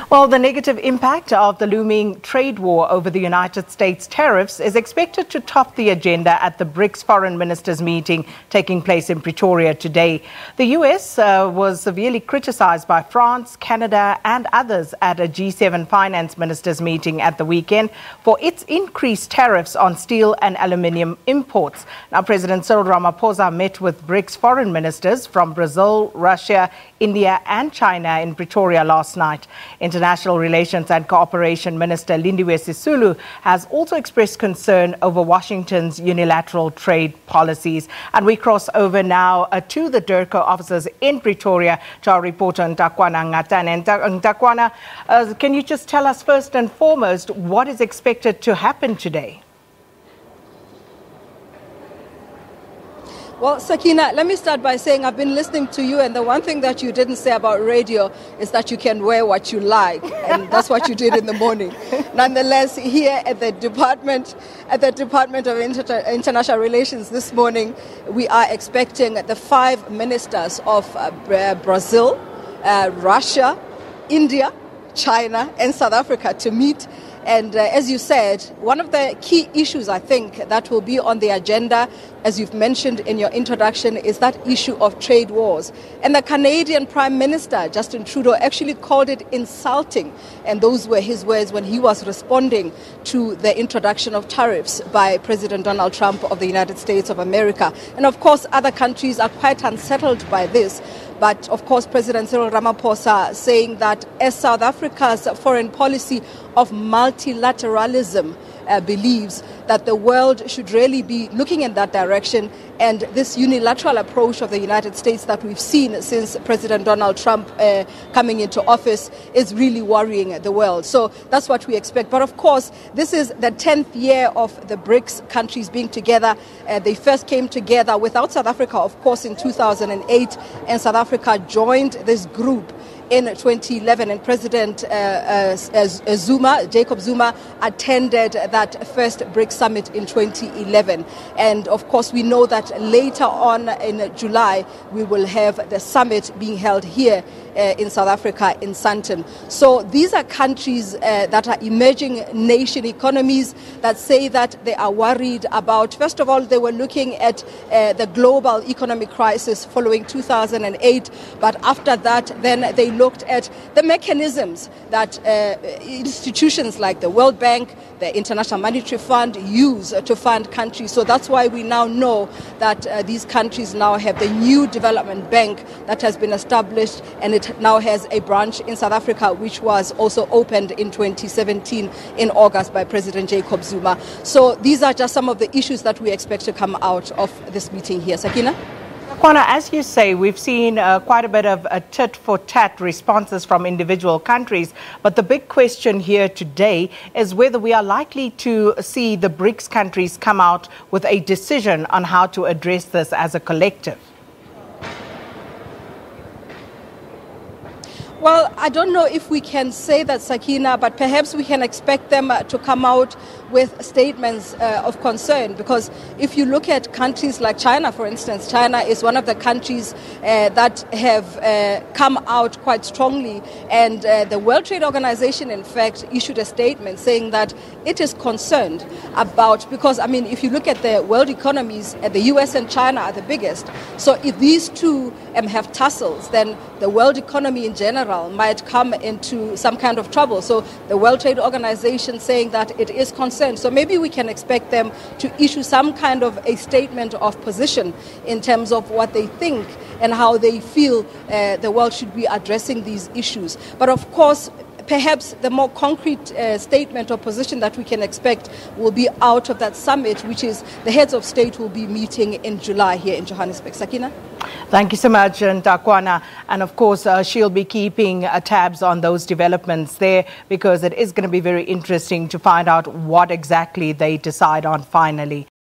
Well, the negative impact of the looming trade war over the United States tariffs is expected to top the agenda at the BRICS foreign ministers meeting taking place in Pretoria today. The U.S. was severely criticized by France, Canada and others at a G7 finance ministers meeting at the weekend for its increased tariffs on steel and aluminium imports. Now, President Cyril Ramaphosa met with BRICS foreign ministers from Brazil, Russia, India and China in Pretoria last night. International Relations and Cooperation Minister Lindiwe Sisulu has also expressed concern over Washington's unilateral trade policies. And we cross over now to the DIRCO offices in Pretoria to our reporter Ntakwana Ngatane. Ntakwana, can you just tell us first and foremost what is expected to happen today? Well, Sakina, let me start by saying I've been listening to you, and the one thing that you didn't say about radio is that you can wear what you like, and that's what you did in the morning. Nonetheless, here at the Department of International Relations this morning, we are expecting the 5 ministers of Brazil, Russia, India, China and South Africa to meet. And as you said, one of the key issues I think that will be on the agenda, as you've mentioned in your introduction, is that issue of trade wars. And the Canadian Prime Minister, Justin Trudeau, actually called it insulting. And those were his words when he was responding to the introduction of tariffs by President Donald Trump of the United States of America. And of course, other countries are quite unsettled by this. But of course, President Cyril Ramaphosa saying that as South Africa's foreign policy of multilateralism believes that the world should really be looking in that direction, and this unilateral approach of the United States that we've seen since President Donald Trump coming into office is really worrying the world. So that's what we expect. But of course, this is the 10th year of the BRICS countries being together. They first came together without South Africa, of course, in 2008, and South Africa joined this group in 2011, and President Jacob Zuma attended that first BRICS summit in 2011. And of course, we know that later on in July, we will have the summit being held here in South Africa in Sandton. So these are countries that are emerging nation economies that say that they are worried about, first of all, they were looking at the global economic crisis following 2008. But after that, then they looked at the mechanisms that institutions like the World Bank, the International Monetary Fund use to fund countries. So that's why we now know that these countries now have the new development bank that has been established, and it now has a branch in South Africa, which was also opened in 2017 in August by President Jacob Zuma. So these are just some of the issues that we expect to come out of this meeting here. Sakina? Kwana, as you say, we've seen quite a bit of tit-for-tat responses from individual countries. But the big question here today is whether we are likely to see the BRICS countries come out with a decision on how to address this as a collective. Well, I don't know if we can say that, Sakina, but perhaps we can expect them to come out with statements of concern, because if you look at countries like China, for instance, China is one of the countries that have come out quite strongly, and the World Trade Organization, in fact, issued a statement saying that it is concerned about, because, I mean, if you look at the world economies, the US and China are the biggest. So if these two have tussles, then the world economy in general might come into some kind of trouble. So the World Trade Organization saying that it is concerned. So maybe we can expect them to issue some kind of a statement of position in terms of what they think and how they feel the world should be addressing these issues. But of course, perhaps the more concrete statement or position that we can expect will be out of that summit, which is the heads of state will be meeting in July here in Johannesburg. Sakina? Thank you so much, Ntakwana. And of course, she'll be keeping tabs on those developments there, because it is going to be very interesting to find out what exactly they decide on finally.